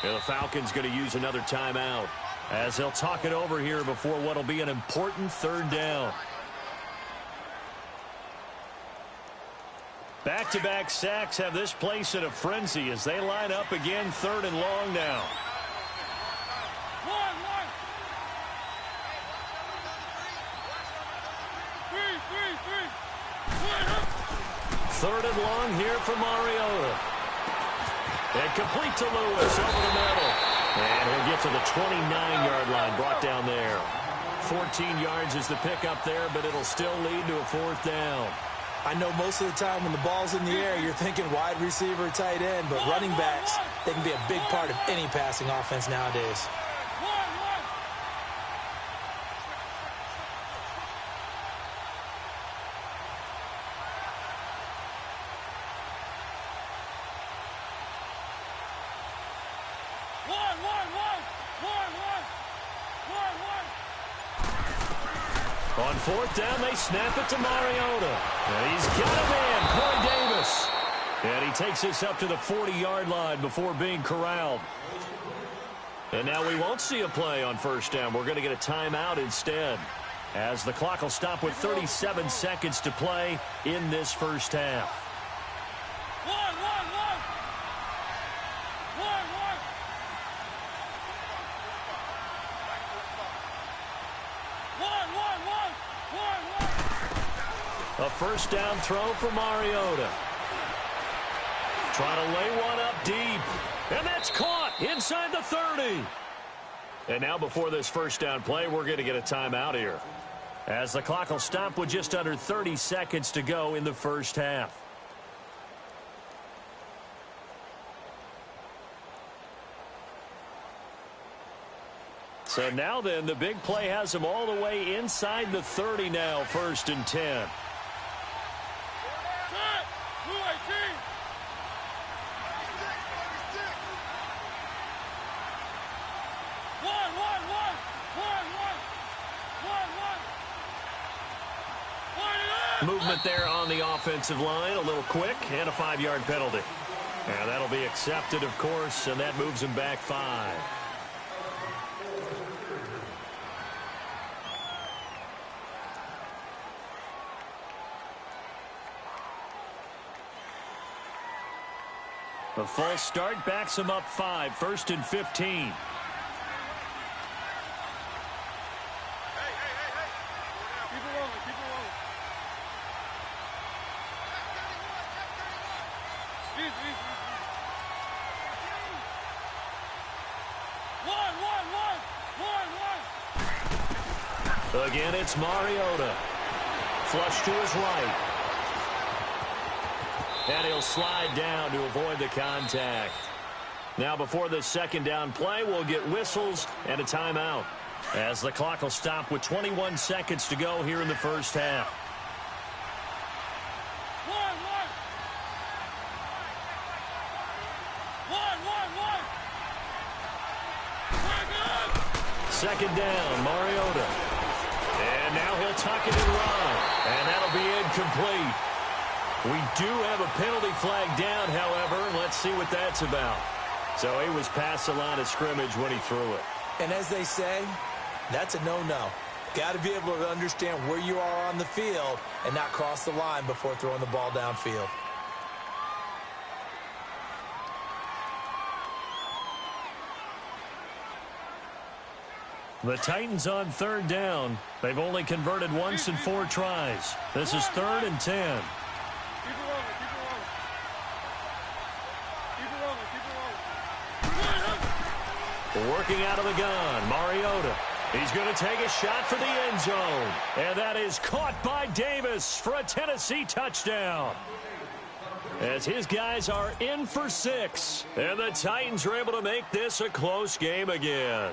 And the Falcons going to use another timeout as they'll talk it over here before what will be an important third down. Back-to-back sacks have this place in a frenzy as they line up again, 3rd and long now. Third and long here for Mariota. And complete to Lewis over the middle. And he'll get to the 29-yard line, brought down there. 14 yards is the pickup there, but it'll still lead to a 4th down. I know most of the time when the ball's in the air, you're thinking wide receiver, tight end, but running backs, they can be a big part of any passing offense nowadays. On 4th down, they snap it to Mariota. And he's got a man, Corey Davis. And he takes this up to the 40-yard line before being corralled. And now we won't see a play on 1st down. We're going to get a timeout instead, as the clock will stop with 37 seconds to play in this first half. A 1st down throw for Mariota. Trying to lay one up deep. And that's caught inside the 30. And now before this 1st down play, we're going to get a timeout here, as the clock will stop with just under 30 seconds to go in the first half. So now then, the big play has them all the way inside the 30 now, 1st and 10. Movement there on the offensive line, a little quick, and a 5-yard penalty. And that'll be accepted, of course, and that moves him back 5. A false start backs him up 5, 1st and 15. Again, it's Mariota. Flush to his right. And he'll slide down to avoid the contact. Now before this 2nd down play, we'll get whistles and a timeout, as the clock will stop with 21 seconds to go here in the first half. Second down, Mariota. And now he'll tuck it and run. And that'll be incomplete. We do have a penalty flag down, however. Let's see what that's about. So he was past the line of scrimmage when he threw it. And as they say, that's a no-no. Got to be able to understand where you are on the field and not cross the line before throwing the ball downfield. The Titans on 3rd down. They've only converted once in 4 tries. This is 3rd and 10. Working out of the gun, Mariota. He's going to take a shot for the end zone. And that is caught by Davis for a Tennessee touchdown, as his guys are in for 6. And the Titans are able to make this a close game again.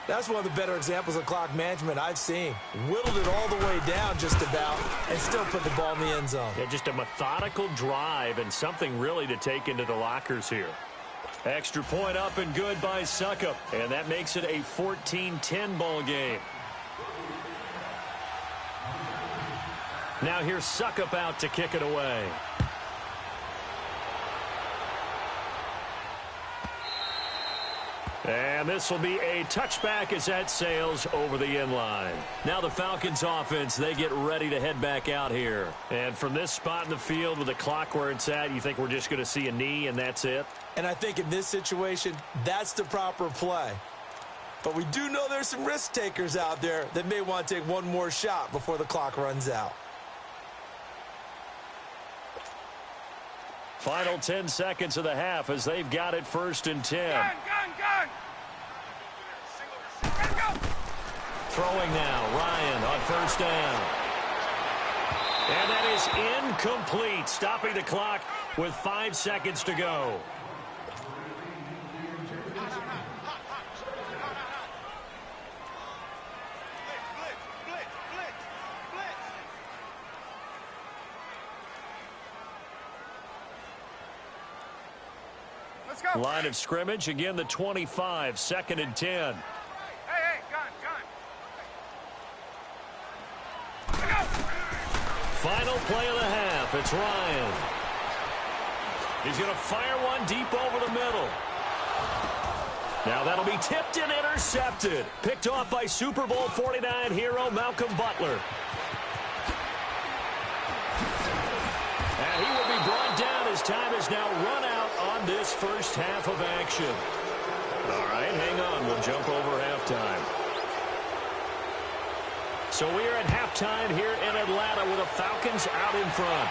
That's one of the better examples of clock management I've seen. Whittled it all the way down just about and still put the ball in the end zone. Yeah, just a methodical drive and something really to take into the lockers here. Extra point up and good by Suckup. And that makes it a 14-10 ball game. Now here's Suckup out to kick it away. And this will be a touchback as that sails over the end line. Now the Falcons offense, they get ready to head back out here. And from this spot in the field with the clock where it's at, you think we're just going to see a knee and that's it? And I think in this situation, that's the proper play. But we do know there's some risk takers out there that may want to take one more shot before the clock runs out. Final 10 seconds of the half as they've got it 1st and 10. Gun. Throwing now, Ryan on 1st down. And that is incomplete, stopping the clock with 5 seconds to go. Let's go. Line of scrimmage, again the 25, 2nd and 10. Hey, gun. Final play of the half, it's Ryan. He's going to fire one deep over the middle. Now that'll be tipped and intercepted. Picked off by Super Bowl 49 hero Malcolm Butler. And he will be brought down as time is now run out on this first half of action. All right, hang on. We'll jump over halftime. So we are at halftime here in Atlanta with the Falcons out in front.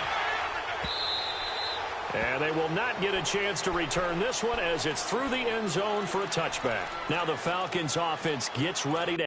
And they will not get a chance to return this one as it's through the end zone for a touchback. Now the Falcons offense gets ready to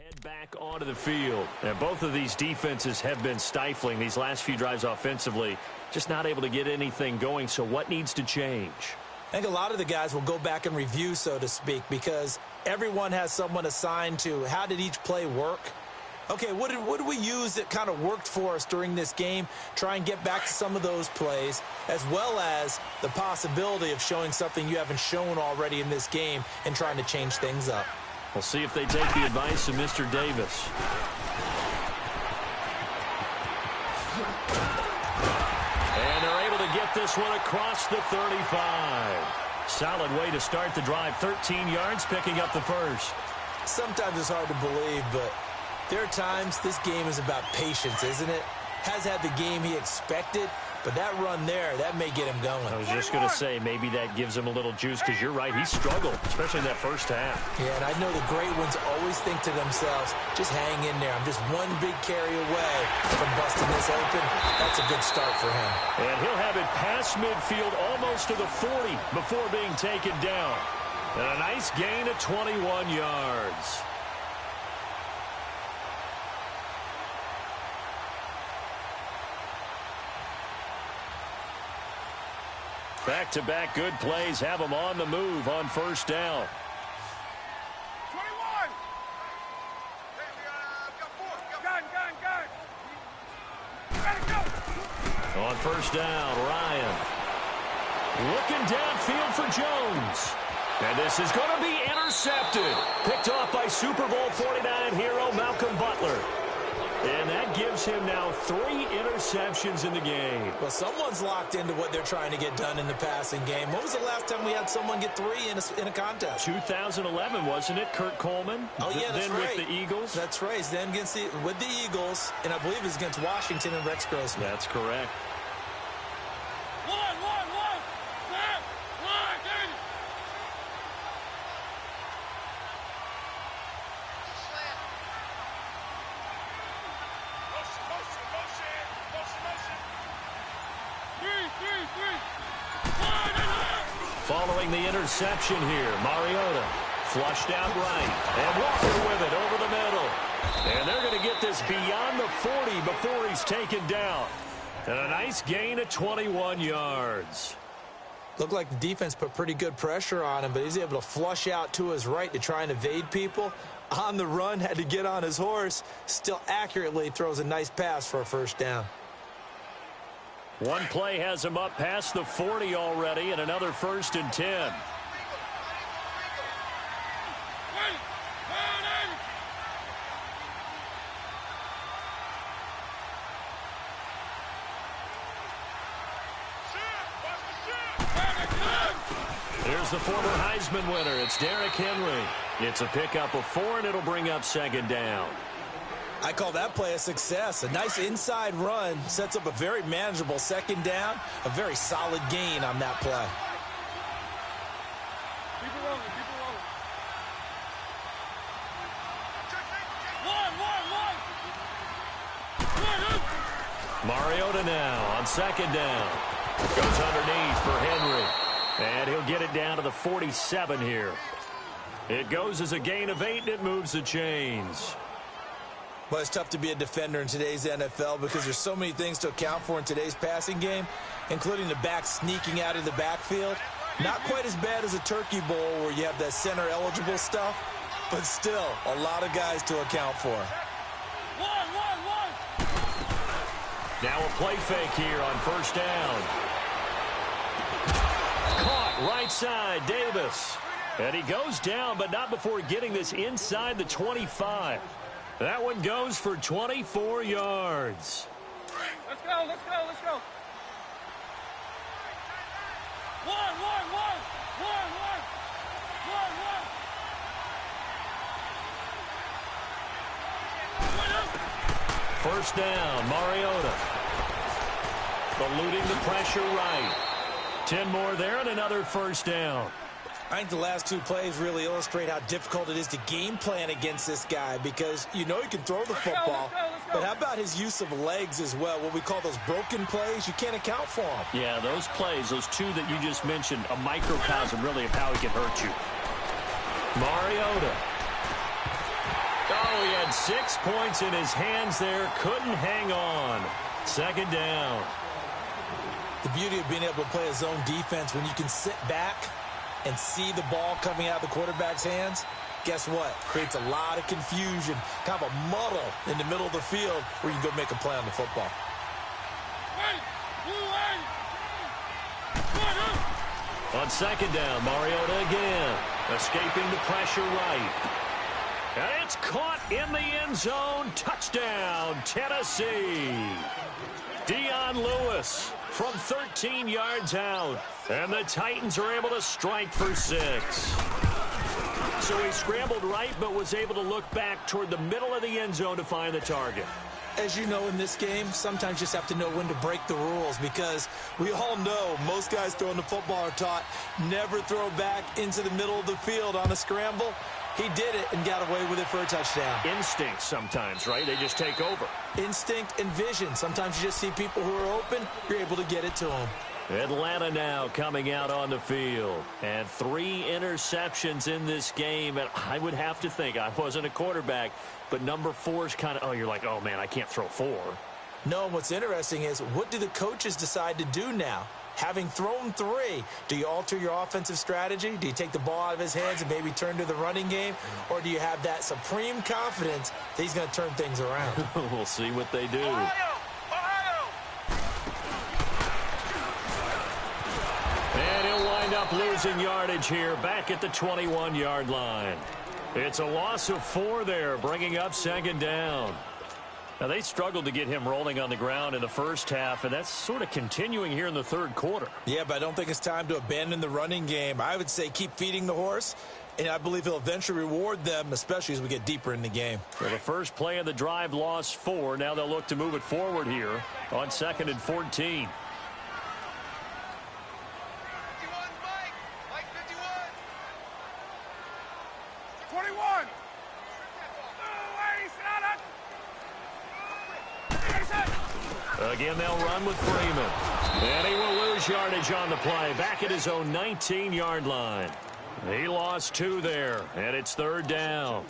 head back onto the field. And both of these defenses have been stifling these last few drives offensively. Just not able to get anything going. So what needs to change? I think a lot of the guys will go back and review, so to speak, because everyone has someone assigned to how did each play work. Okay, what did we use that kind of worked for us during this game? Try and get back to some of those plays, as well as the possibility of showing something you haven't shown already in this game and trying to change things up. We'll see if they take the advice of Mr. Davis. And they're able to get this one across the 35. Solid way to start the drive. 13 yards, picking up the first. Sometimes it's hard to believe, but there are times this game is about patience, isn't it? Has had the game he expected, but that run there, that may get him going. I was just going to say, maybe that gives him a little juice, because you're right, he struggled, especially in that first half. Yeah, and I know the great ones always think to themselves, just hang in there. I'm just one big carry away from busting this open. That's a good start for him. And he'll have it past midfield, almost to the 40, before being taken down. And a nice gain of 21 yards. Back-to-back good plays have them on the move on first down. 21. Gun. Ready, go. On first down. Ryan looking downfield for Jones. And this is going to be intercepted. Picked off by Super Bowl 49 hero Malcolm Butler. And that gives him now 3 interceptions in the game. Well, someone's locked into what they're trying to get done in the passing game. When was the last time we had someone get 3 in a contest? 2011, wasn't it? Kurt Coleman? Oh, yeah, that's then right. With the Eagles? That's right. Then with the Eagles, and I believe it was against Washington and Rex Grossman. That's correct. Following the interception here, Mariota flushed out right, and Walker with it over the middle. And they're going to get this beyond the 40 before he's taken down. And a nice gain of 21 yards. Looked like the defense put pretty good pressure on him, but he's able to flush out to his right to try and evade people. On the run, had to get on his horse. Still accurately throws a nice pass for a first down. One play has him up past the 40 already, and another 1st and 10. Here's the former Heisman winner. It's Derrick Henry. It's a pickup of 4, and it'll bring up 2nd down. I call that play a success. A nice inside run sets up a very manageable 2nd down. A very solid gain on that play. Keep it rolling, keep it rolling. Mariota now on 2nd down. Goes underneath for Henry. And he'll get it down to the 47 here. It goes as a gain of 8, and it moves the chains. Well, it's tough to be a defender in today's NFL because there's so many things to account for in today's passing game, including the back sneaking out of the backfield. Not quite as bad as a turkey bowl where you have that center-eligible stuff, but still a lot of guys to account for. Now a play fake here on 1st down. Caught right side, Davis. And he goes down, but not before getting this inside the 25. That one goes for 24 yards. Let's go, let's go, let's go. One. First down, Mariota. Eluding the pressure right. 10 more there and another 1st down. I think the last 2 plays really illustrate how difficult it is to game plan against this guy because you know he can throw the football, but how about his use of legs as well? What we call those broken plays, you can't account for them. Yeah, those plays, those 2 that you just mentioned, a microcosm really of how he can hurt you. Mariota. Oh, he had 6 points in his hands there, couldn't hang on. 2nd down. The beauty of being able to play a zone defense when you can sit back and see the ball coming out of the quarterback's hands, guess what? Creates a lot of confusion, kind of a muddle in the middle of the field where you can go make a play on the football. On 2nd down, Mariota again, escaping the pressure right. And it's caught in the end zone. Touchdown, Tennessee. Dion Lewis from 13 yards out. And the Titans are able to strike for 6. So he scrambled right, but was able to look back toward the middle of the end zone to find the target. As you know in this game, sometimes you just have to know when to break the rules because we all know most guys throwing the football are taught never throw back into the middle of the field on a scramble. He did it and got away with it for a touchdown. Instinct sometimes, right? They just take over. Instinct and vision. Sometimes you just see people who are open, you're able to get it to them. Atlanta now coming out on the field. And 3 interceptions in this game. And I would have to think, I wasn't a quarterback, but number 4 is kind of, oh, you're like, oh, man, I can't throw 4. No, what's interesting is what do the coaches decide to do now? Having thrown 3, do you alter your offensive strategy? Do you take the ball out of his hands and maybe turn to the running game? Or do you have that supreme confidence that he's going to turn things around? We'll see what they do. up losing yardage here back at the 21-yard line. It's a loss of 4 there, bringing up second down. Now, they struggled to get him rolling on the ground in the first half, and that's sort of continuing here in the third quarter. Yeah, but I don't think it's time to abandon the running game. I would say keep feeding the horse, and I believe he'll eventually reward them, especially as we get deeper in the game. So the first play of the drive lost 4. Now they'll look to move it forward here on 2nd and 14. Again, they'll run with Freeman. And he will lose yardage on the play. Back at his own 19-yard line. He lost 2 there, and it's 3rd down.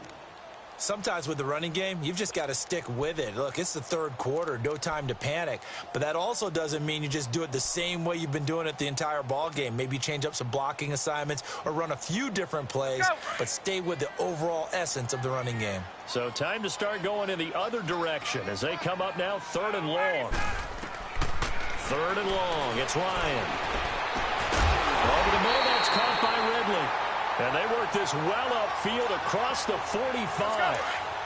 Sometimes with the running game, you've just got to stick with it. Look, it's the third quarter, no time to panic. But that also doesn't mean you just do it the same way you've been doing it the entire ball game. Maybe change up some blocking assignments or run a few different plays, but stay with the overall essence of the running game. So time to start going in the other direction as they come up now 3rd and long. 3rd and long. It's Ryan. Over the middle, that's caught by Ridley. And they work this well upfield across the 45.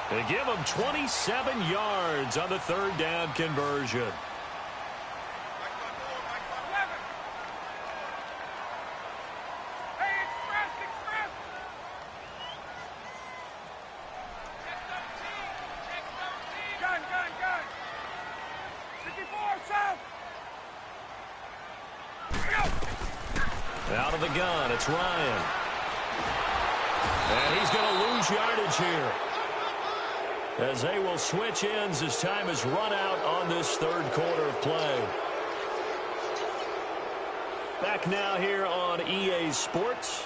They give them 27 yards on the 3rd down conversion. Out of the gun, it's Ryan. And he's going to lose yardage here, as they will switch ends as time has run out on this third quarter of play. Back now here on EA Sports.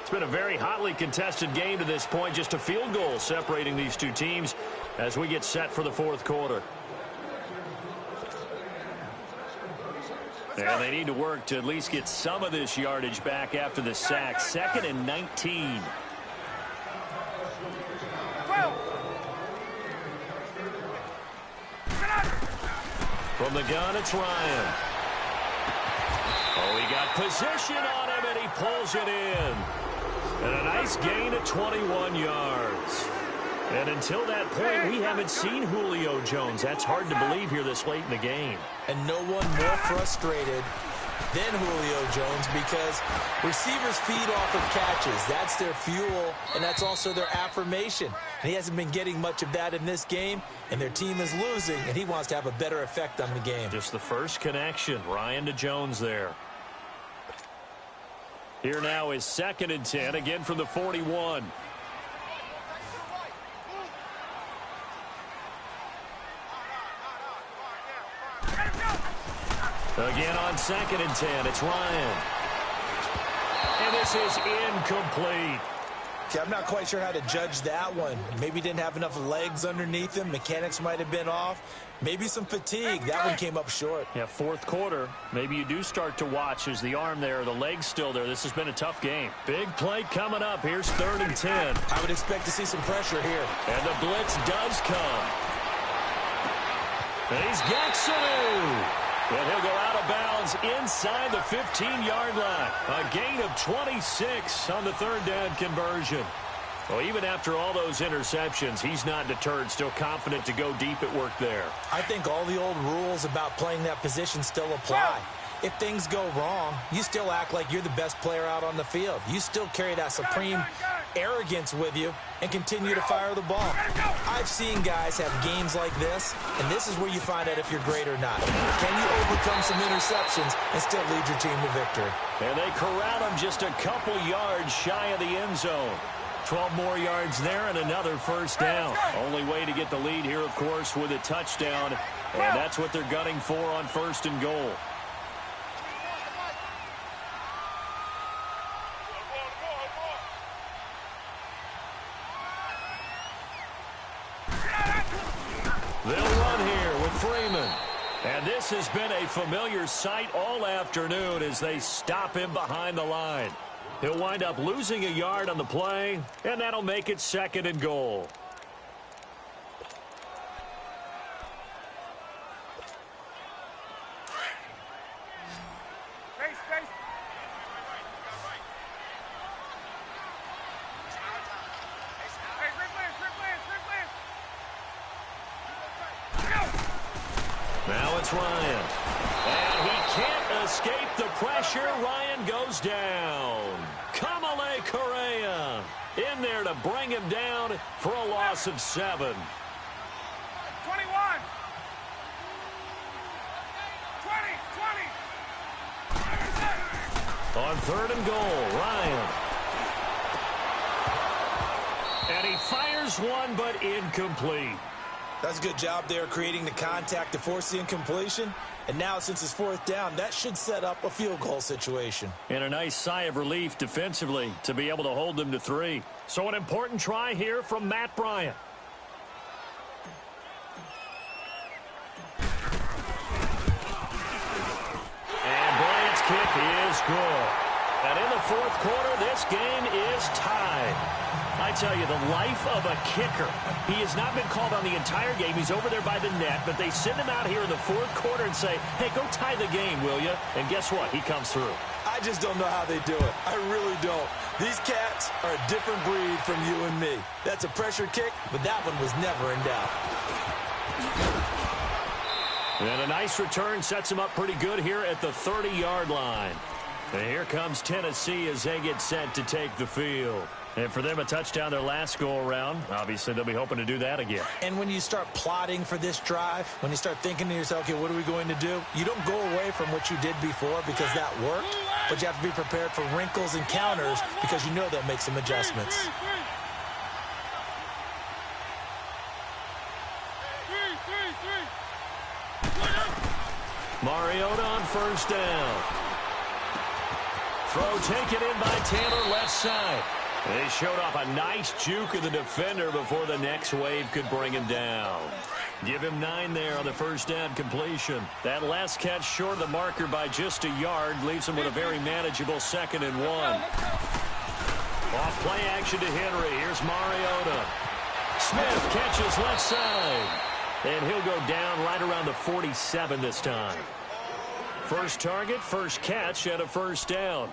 It's been a very hotly contested game to this point. Just a field goal separating these two teams as we get set for the fourth quarter. And they need to work to at least get some of this yardage back after the sack. 2nd and 19. From the gun, it's Ryan. Oh, he got position on him, and he pulls it in. And a nice gain of 21 yards. And until that point, we haven't seen Julio Jones. That's hard to believe here this late in the game. And no one more frustrated than Julio Jones, because receivers feed off of catches. That's their fuel, and that's also their affirmation. And he hasn't been getting much of that in this game, and their team is losing, and he wants to have a better effect on the game. Just the first connection, Ryan to Jones there. Here now is 2nd and 10, again from the 41. Again on 2nd and 10, it's Ryan. And this is incomplete. Okay, I'm not quite sure how to judge that one. Maybe didn't have enough legs underneath him. Mechanics might have been off. Maybe some fatigue. That one came up short. Yeah, fourth quarter. Maybe you do start to watch as the arm there, the leg's still there. This has been a tough game. Big play coming up. Here's 3rd and 10. I would expect to see some pressure here. And the blitz does come. And he's got Sanu. And he'll go out of bounds inside the 15-yard line. A gain of 26 on the 3rd down conversion. Well, even after all those interceptions, he's not deterred, still confident to go deep at work there. I think all the old rules about playing that position still apply. If things go wrong, you still act like you're the best player out on the field. You still carry that supreme arrogance with you and continue to fire the ball. I've seen guys have games like this, and this is where you find out if you're great or not. Can you overcome some interceptions and still lead your team to victory? And they corral him just a couple yards shy of the end zone. 12 more yards there and another first down. Only way to get the lead here, of course, with a touchdown, and that's what they're gunning for on 1st and goal. They'll run here with Freeman. And this has been a familiar sight all afternoon as they stop him behind the line. He'll wind up losing a yard on the play, and that'll make it 2nd and goal. Now it's Ryan. And he can't escape the pressure. Ryan goes down. Kamale Correa in there to bring him down for a loss of 7. 21. 20. On 3rd and goal, Ryan. And he fires one, but incomplete. That's a good job there creating the contact to force the incompletion. And now, since it's 4th down, that should set up a field goal situation. And a nice sigh of relief defensively to be able to hold them to 3. So an important try here from Matt Bryant. And Bryant's kick is good. And in the 4th quarter, this game is tied. I tell you, the life of a kicker. He has not been called on the entire game. He's over there by the net, but they send him out here in the 4th quarter and say, hey, go tie the game, will you? And guess what? He comes through. I just don't know how they do it. I really don't. These cats are a different breed from you and me. That's a pressure kick, but that one was never in doubt. And a nice return sets him up pretty good here at the 30-yard line. And here comes Tennessee as they get set to take the field. And for them, a touchdown their last go-around. Obviously, they'll be hoping to do that again. And when you start plotting for this drive, when you start thinking to yourself, okay, what are we going to do? You don't go away from what you did before because that worked, but you have to be prepared for wrinkles and counters because you know they'll make some adjustments. Mariota on 1st down. Throw taken in by Taylor left side. They showed off a nice juke of the defender before the next wave could bring him down. Give him 9 there on the 1st down completion. That last catch short of the marker by just a yard leaves him with a very manageable 2nd and 1. Off play action to Henry. Here's Mariota. Smith catches left side. And he'll go down right around the 47 this time. First target, first catch, and a 1st down.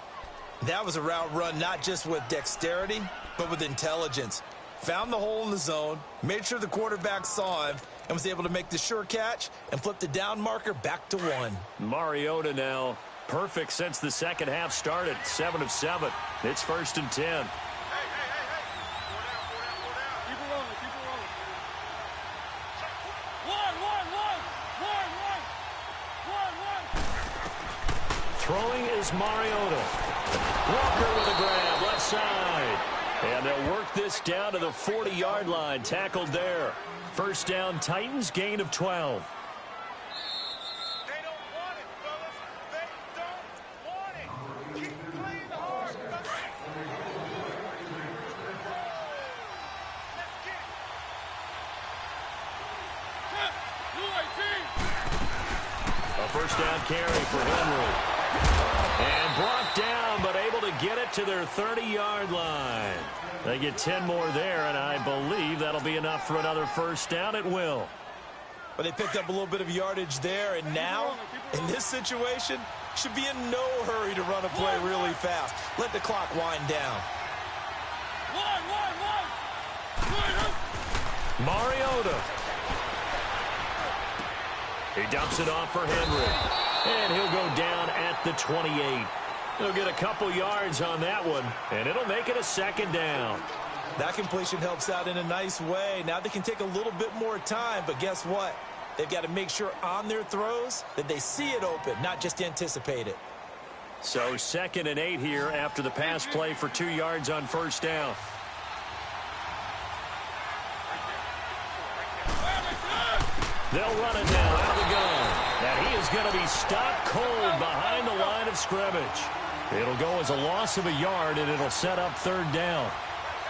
That was a route run not just with dexterity, but with intelligence. Found the hole in the zone, made sure the quarterback saw him, and was able to make the sure catch and flip the down marker back to 1. Mariota now perfect since the 2nd half started. 7 of 7. It's 1st and 10. Hey. Keep it rolling. One. Throwing is Mariota. Walker with a grab, left side. And they'll work this down to the 40-yard line. Tackled there. 1st down, Titans, gain of 12. They don't want it, fellas. They don't want it. Keep playing hard. A 1st down carry for Henry. And brought down, but able to get it to their 30-yard line. They get 10 more there, and I believe that'll be enough for another 1st down. It will. But they picked up a little bit of yardage there, and now, in this situation, should be in no hurry to run a play really fast. Let the clock wind down. Mariota. He dumps it off for Henry. And he'll go down at the 28. He'll get a couple yards on that one, and it'll make it a 2nd down. That completion helps out in a nice way. Now they can take a little bit more time, but guess what? They've got to make sure on their throws that they see it open, not just anticipate it. So 2nd and 8 here after the pass play for 2 yards on 1st down. They'll run it now out of the gun. And he is going to be stopped cold behind the line of scrimmage. It'll go as a loss of a yard, and it'll set up 3rd down.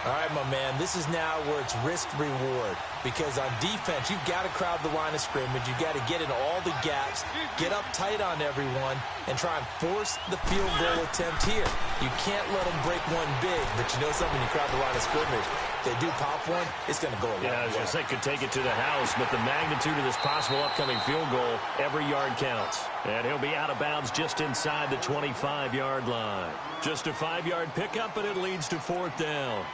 All right, my man, this is now where it's risk-reward. Because on defense, you've got to crowd the line of scrimmage. You've got to get in all the gaps, get up tight on everyone, and try and force the field goal attempt here. You can't let them break one big, but you know something, you crowd the line of scrimmage. If they do pop one, it's going to go a long way. Yeah, I was going to say could take it to the house, but the magnitude of this possible upcoming field goal, every yard counts. And he'll be out of bounds just inside the 25-yard line. Just a 5-yard pickup, and it leads to 4th down.